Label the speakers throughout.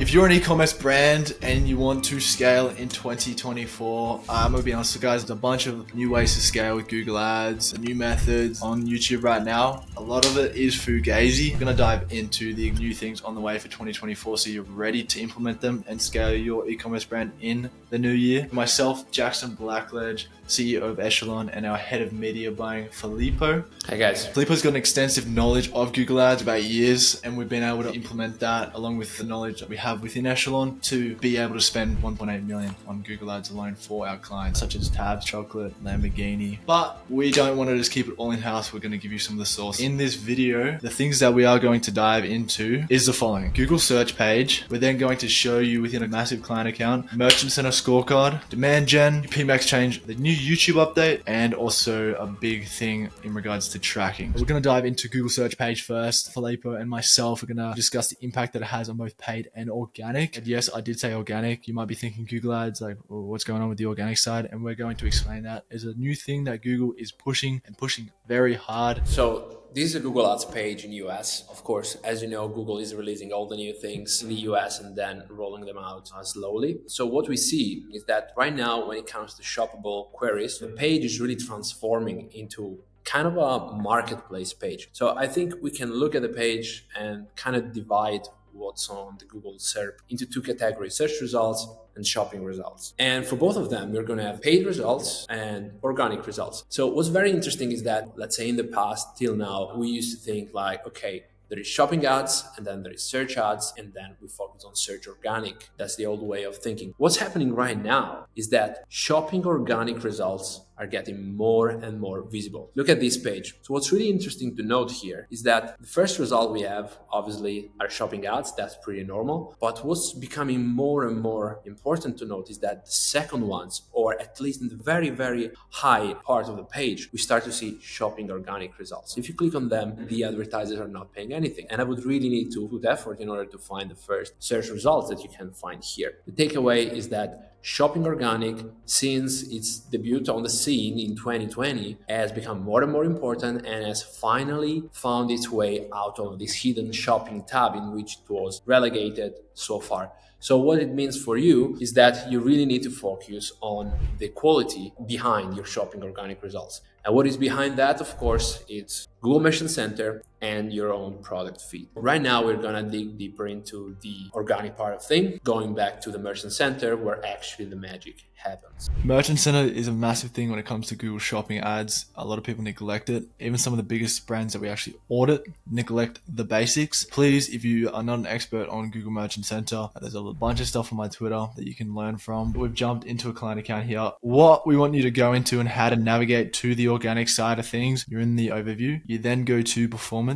Speaker 1: If you're an e-commerce brand and you want to scale in 2024, I'm gonna be honest with you guys, there's a bunch of new ways to scale with Google Ads, new methods on YouTube right now. A lot of it is fugazi. We're gonna dive into the new things on the way for 2024 so you're ready to implement them and scale your e-commerce brand in the new year. Myself, Jackson Blackledge, CEO of Echelon, and our head of media buying, Filippo.
Speaker 2: Hey guys.
Speaker 1: Filippo's got an extensive knowledge of Google Ads, about years, and we've been able to implement that along with the knowledge that we have within Echelon to be able to spend 1.8 million on Google Ads alone for our clients, such as Tabs, Chocolate, Lamborghini. But we don't want to just keep it all in-house. We're going to give you some of the source. In this video, the things that we are going to dive into is the following. Google search page. We're then going to show you within a massive client account, Merchant Center scorecard, demand gen, PMAX change, the new YouTube update, and also a big thing in regards to tracking. We're going to dive into Google search page first. Filippo and myself are going to discuss the impact that it has on both paid and organic. And yes, I did say organic. You might be thinking Google Ads, like, well, what's going on with the organic side? And we're going to explain that as a new thing that Google is pushing very hard.
Speaker 2: So this is a Google Ads page in US. Of course, as you know, Google is releasing all the new things in the US and then rolling them out slowly. So what we see is that right now, when it comes to shoppable queries, the page is really transforming into kind of a marketplace page. So I think we can look at the page and kind of divide what's on the Google SERP into two categories: search results and shopping results. And for both of them, we're going to have paid results and organic results. So what's very interesting is that, let's say in the past till now, we used to think like, okay, there is shopping ads, and then there is search ads, and then we focus on search organic. That's the old way of thinking. What's happening right now is that shopping organic results are getting more and more visible. Look at this page. So what's really interesting to note here is that the first result we have, obviously, are shopping ads. That's pretty normal. But what's becoming more and more important to note is that the second ones, or at least in the very, very high part of the page, we start to see shopping organic results. If you click on them, the advertisers are not paying anything. And I would really need to put effort in order to find the first search results that you can find here. The takeaway is that shopping organic, since its debut on the scene in 2020, has become more and more important and has finally found its way out of this hidden shopping tab in which it was relegated so far. So what it means for you is that you really need to focus on the quality behind your shopping organic results. And what is behind that, of course, it's Google Merchant Center and your own product feed. Right now, we're going to dig deeper into the organic part of things, going back to the Merchant Center where actually the magic happens.
Speaker 1: Merchant Center is a massive thing when it comes to Google Shopping ads. A lot of people neglect it. Even some of the biggest brands that we actually audit neglect the basics. Please, if you are not an expert on Google Merchant Center, there's a bunch of stuff on my Twitter that you can learn from. We've jumped into a client account here. What we want you to go into and how to navigate to the organic side of things, you're in the overview. You then go to performance.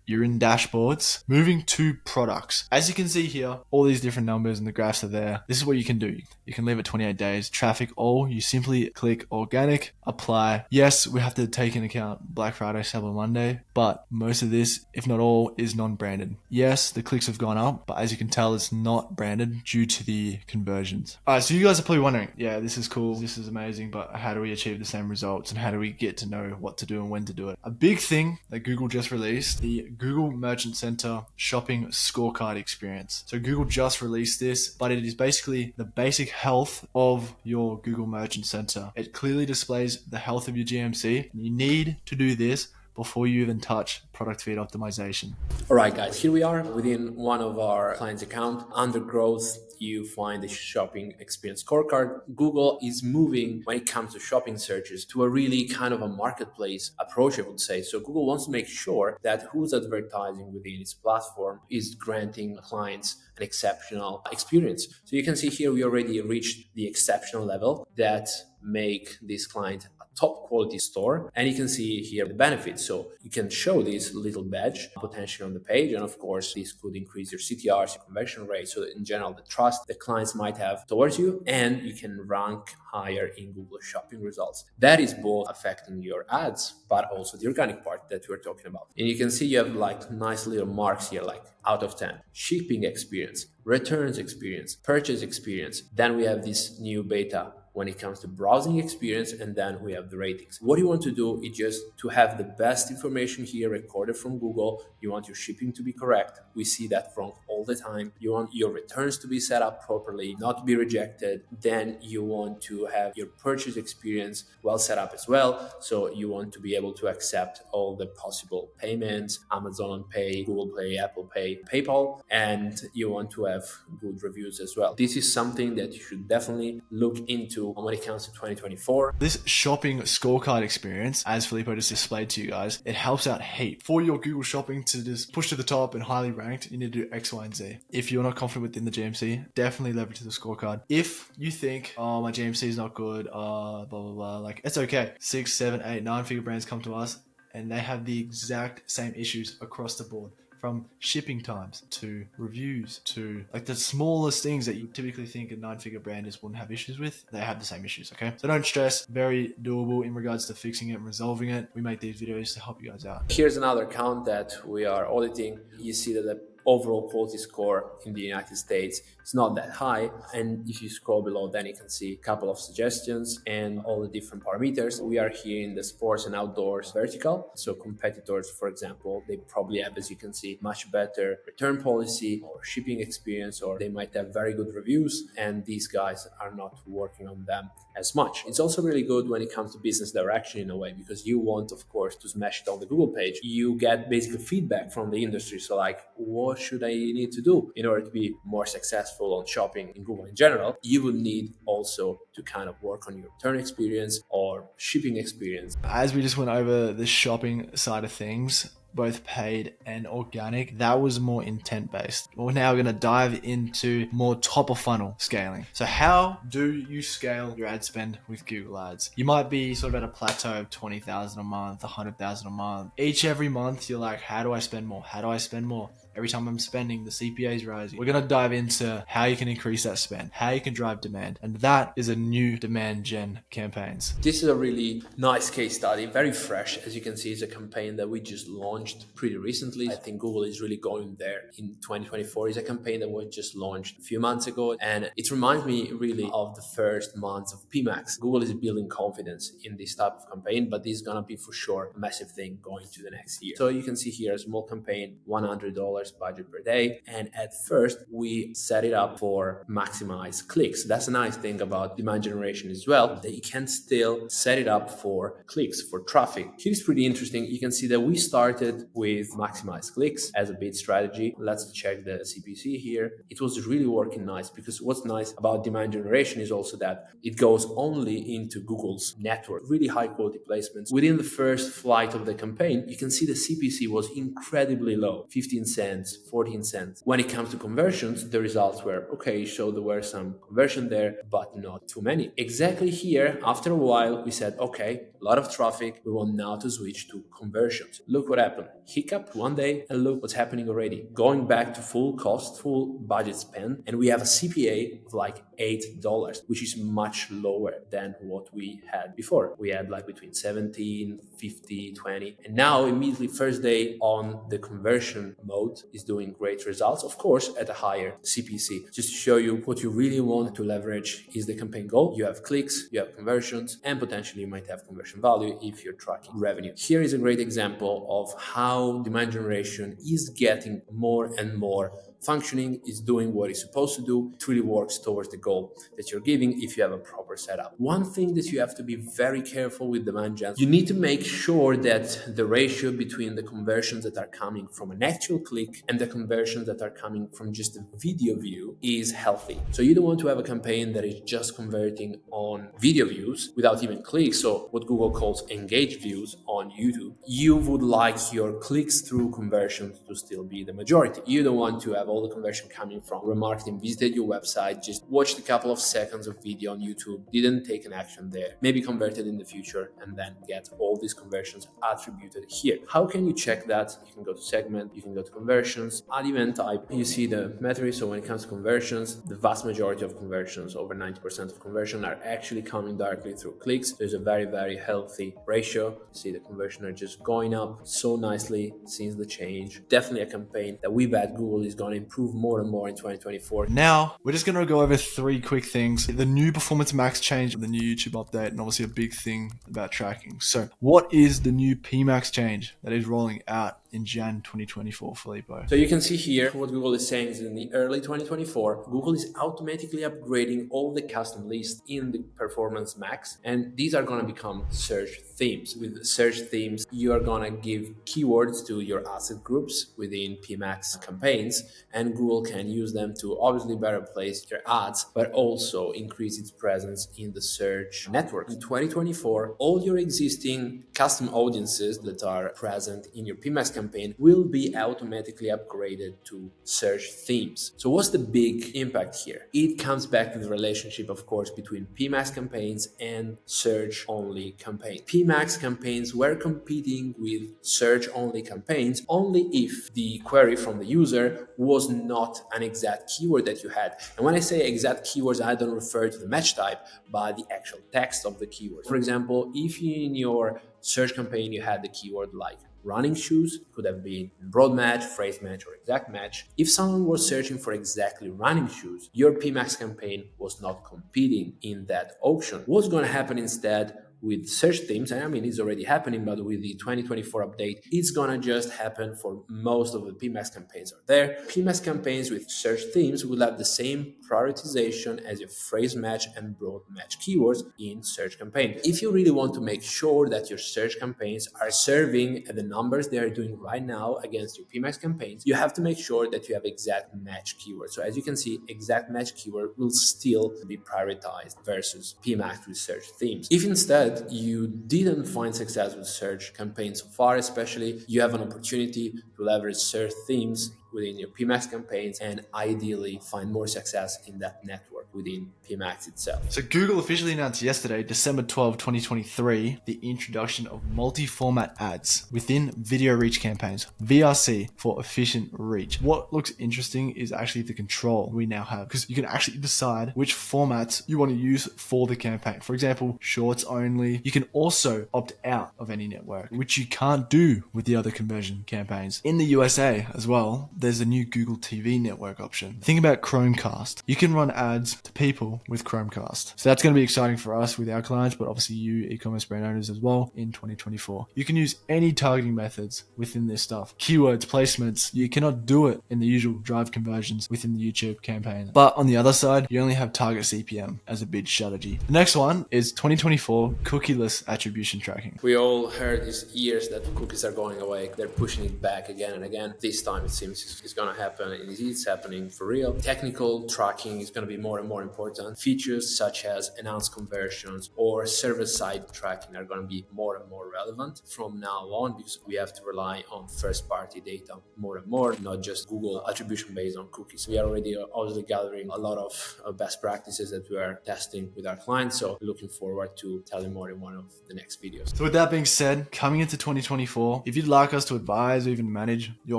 Speaker 1: You're in dashboards, moving to products. As you can see here, all these different numbers and the graphs are there. This is what you can do. You can leave it 28 days, traffic all. You simply click organic, apply. Yes, we have to take into account Black Friday, Cyber Monday, but most of this, if not all, is non-branded. Yes, the clicks have gone up, but as you can tell, it's not branded due to the conversions. All right, so you guys are probably wondering, yeah, this is cool, this is amazing, but how do we achieve the same results and how do we get to know what to do and when to do it? A big thing that Google just released, the Google Merchant Center shopping scorecard experience. So Google just released this, but it is basically the basic health of your Google Merchant Center. It clearly displays the health of your GMC. You need to do this before you even touch product feed optimization.
Speaker 2: All right, guys, here we are within one of our clients' account. Under growth, you find the shopping experience scorecard. Google is moving when it comes to shopping searches to a really kind of a marketplace approach, I would say. So Google wants to make sure that who's advertising within its platform is granting clients an exceptional experience. So you can see here we already reached the exceptional level that make this client top quality store, and you can see here the benefits. So you can show this little badge potentially on the page, and of course this could increase your CTRs, your conversion rate, so in general the trust the clients might have towards you, and you can rank higher in Google shopping results. That is both affecting your ads but also the organic part that we're talking about. And you can see you have like nice little marks here, like out of 10, shipping experience, returns experience, purchase experience. Then we have this new beta when it comes to browsing experience, and then we have the ratings. What you want to do is just to have the best information here recorded from Google. You want your shipping to be correct. We see that wrong all the time. You want your returns to be set up properly, not to be rejected. Then you want to have your purchase experience well set up as well. So you want to be able to accept all the possible payments, Amazon Pay, Google Pay, Apple Pay, PayPal, and you want to have good reviews as well. This is something that you should definitely look into when it comes to 2024.
Speaker 1: This shopping scorecard experience, as Filippo just displayed to you guys, it helps out heap. For your Google shopping to just push to the top and highly ranked, you need to do X, Y, and Z. If you're not confident within the GMC, definitely leverage the scorecard. If you think, oh, my GMC is not good, blah, blah, blah, like, it's okay. 6, 7, 8, 9-figure brands come to us and they have the exact same issues across the board. From shipping times to reviews to like the smallest things that you typically think a 9-figure brand just wouldn't have issues with, they have the same issues, okay? So don't stress, very doable in regards to fixing it and resolving it. We make these videos to help you guys out.
Speaker 2: Here's another account that we are auditing. You see that the overall quality score in the United States is not that high. And if you scroll below, then you can see a couple of suggestions and all the different parameters. We are here in the sports and outdoors vertical. So competitors, for example, they probably have, as you can see, much better return policy or shipping experience, or they might have very good reviews, and these guys are not working on them as much. It's also really good when it comes to business direction in a way, because you want, of course, to smash it on the Google page. You get basically feedback from the industry. So like, what should I need to do in order to be more successful on shopping in Google in general? You will need also to kind of work on your return experience or shipping experience.
Speaker 1: As we just went over the shopping side of things, both paid and organic, that was more intent based. We're now going to dive into more top of funnel scaling. So how do you scale your ad spend with Google Ads? You might be sort of at a plateau of 20,000 a month, 100,000 a month. Every month you're like, how do I spend more? How do I spend more? Every time I'm spending, the CPA is rising. We're going to dive into how you can increase that spend, how you can drive demand. And that is a new demand gen campaigns.
Speaker 2: This is a really nice case study, very fresh. As you can see, it's a campaign that we just launched pretty recently. I think Google is really going there in 2024. It's a campaign that was just launched a few months ago. And it reminds me really of the first months of PMAX. Google is building confidence in this type of campaign, but this is going to be for sure a massive thing going to the next year. So you can see here a small campaign, $100 budget per day. And at first we set it up for maximize clicks. That's a nice thing about demand generation as well, that you can still set it up for clicks, for traffic. Here's pretty interesting. You can see that we started with maximize clicks as a bid strategy. Let's check the CPC here. It was really working nice, because what's nice about demand generation is also that it goes only into Google's network, really high quality placements. Within the first flight of the campaign, you can see the CPC was incredibly low, 15 cents, 14 cents. When it comes to conversions, the results were okay, so there were some conversion there, but not too many. Exactly here, after a while, we said, okay, a lot of traffic, we want now to switch to conversions. Look what happened. Hiccup one day, and look what's happening already. Going back to full cost, full budget spend, and we have a CPA of like $8, which is much lower than what we had before. We had like between 17, 50, 20, and now immediately first day on the conversion mode is doing great results, of course, at a higher CPC. Just to show you what you really want to leverage is the campaign goal. You have clicks, you have conversions, and potentially you might have conversion value if you're tracking revenue. Here is a great example of how demand generation is getting more and more functioning, is doing what it's supposed to do. It really works towards the goal that you're giving if you have a proper setup. One thing that you have to be very careful with demand gen, you need to make sure that the ratio between the conversions that are coming from an actual click and the conversions that are coming from just a video view is healthy. So you don't want to have a campaign that is just converting on video views without even clicks, so what Google calls engaged views on YouTube. You would like your clicks through conversions to still be the majority. You don't want to have all the conversion coming from remarketing, visited your website, just watched a couple of seconds of video on YouTube, didn't take an action there, maybe converted in the future, and then get all these conversions attributed here. How can you check that? You can go to segment, you can go to conversions, add event type. You see the metrics. So when it comes to conversions, the vast majority of conversions, over 90% of conversion, are actually coming directly through clicks. There's a very, very healthy ratio. You see the conversion are just going up so nicely since the change. Definitely a campaign that we bet Google is going to improve more and more in 2024.
Speaker 1: Now, we're just going to go over 3 quick things. The new Performance Max change, the new YouTube update, and obviously a big thing about tracking. So what is the new PMax change that is rolling out in Jan 2024, Filippo?
Speaker 2: So you can see here what Google is saying is in the early 2024, Google is automatically upgrading all the custom lists in the Performance Max, and these are going to become search themes. With search themes, you are going to give keywords to your asset groups within PMax campaigns, and Google can use them to obviously better place your ads, but also increase its presence in the search network. In 2024, all your existing custom audiences that are present in your PMax campaign will be automatically upgraded to search themes. So what's the big impact here? It comes back to the relationship, of course, between PMax campaigns and search-only campaigns. PMax campaigns were competing with search-only campaigns only if the query from the user was not an exact keyword that you had. And when I say exact keywords, I don't refer to the match type, but the actual text of the keyword. For example, if in your search campaign you had the keyword like running shoes, could have been broad match, phrase match, or exact match. If someone was searching for exactly running shoes, your PMax campaign was not competing in that auction. What's going to happen instead with search themes, and I mean it's already happening, but with the 2024 update, it's gonna just happen for most of the PMax campaigns are there. PMax campaigns with search themes will have the same prioritization as your phrase match and broad match keywords in search campaign. If you really want to make sure that your search campaigns are serving the numbers they are doing right now against your PMax campaigns, you have to make sure that you have exact match keywords. So as you can see, exact match keyword will still be prioritized versus PMax with search themes. If instead you didn't find success with search campaigns so far, especially, you have an opportunity to leverage search themes within your PMax campaigns and ideally find more success in that network within PMax itself.
Speaker 1: So Google officially announced yesterday, December 12, 2023, the introduction of multi-format ads within video reach campaigns, VRC, for efficient reach. What looks interesting is actually the control we now have, because you can actually decide which formats you want to use for the campaign. For example, shorts only. You can also opt out of any network, which you can't do with the other conversion campaigns. In the USA as well, there's a new Google TV network option. Think about Chromecast. You can run ads to people with Chromecast. So that's going to be exciting for us with our clients, but obviously you e-commerce brand owners as well in 2024. You can use any targeting methods within this stuff. Keywords, placements, you cannot do it in the usual drive conversions within the YouTube campaign. But on the other side, you only have target CPM as a bid strategy. The next one is 2024 cookieless attribution tracking.
Speaker 2: We all heard these years that cookies are going away. They're pushing it back again and again. This time it seems it's going to happen, and it's happening for real. Technical tracking is going to be more and more important. Features such as enhanced conversions or server-side tracking are going to be more and more relevant from now on, because we have to rely on first-party data more and more, not just Google attribution based on cookies. We are already obviously gathering a lot of best practices that we are testing with our clients, so looking forward to telling more in one of the next videos.
Speaker 1: So with that being said, coming into 2024, if you'd like us to advise or even manage your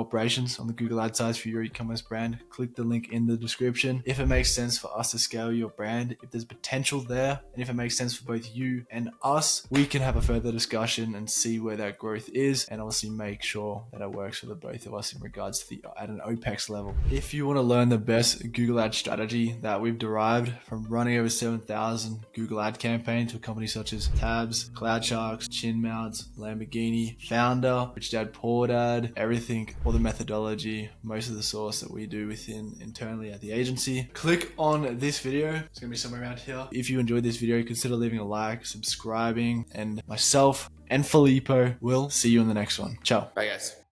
Speaker 1: operations on the Google Ads sites for your e-commerce brand, click the link in the description. If it makes sense for us to scale your brand, if there's potential there, and if it makes sense for both you and us, we can have a further discussion and see where that growth is, and obviously make sure that it works for the both of us in regards to at an OPEX level. If you want to learn the best Google Ad strategy that we've derived from running over 7,000 Google Ad campaigns for companies such as Tabs, Cloud Sharks, Chin Mounts, Lamborghini, Founder, Rich Dad Poor Dad, everything, all the methodology, most of the source that we do within internally at the agency, click on this video. It's going to be somewhere around here. If you enjoyed this video, consider leaving a like, subscribing, and myself and Filippo will see you in the next one. Ciao.
Speaker 2: Bye guys.